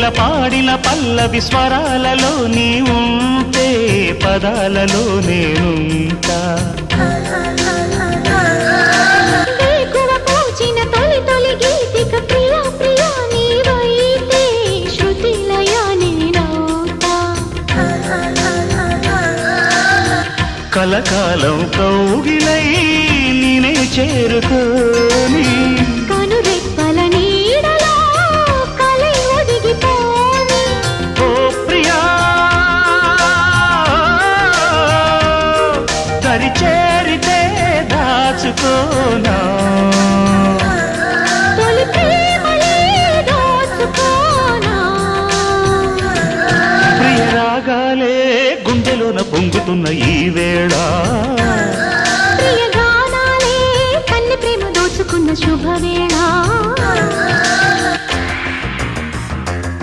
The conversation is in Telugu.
కోకిల పాడిన పల్లవి స్వరాలలో నీ ఉంటే పదాలలో నేనుంటా కలకాలం కౌగిలై నేనే చేరుకోని కనురెప్పల నీడలో కలై ఒదిగిపోని ఓ ప్రియా దరి చేరితే దాచుకోనా తొలి ప్రేమలే దోచుకోనా ప్రియ రాగాలే గుండెలోన పొంగుతున్న ఈ వేళ ప్రియ గానాలే కన్నె ప్రేమ దోచుకున్న శుభవేళ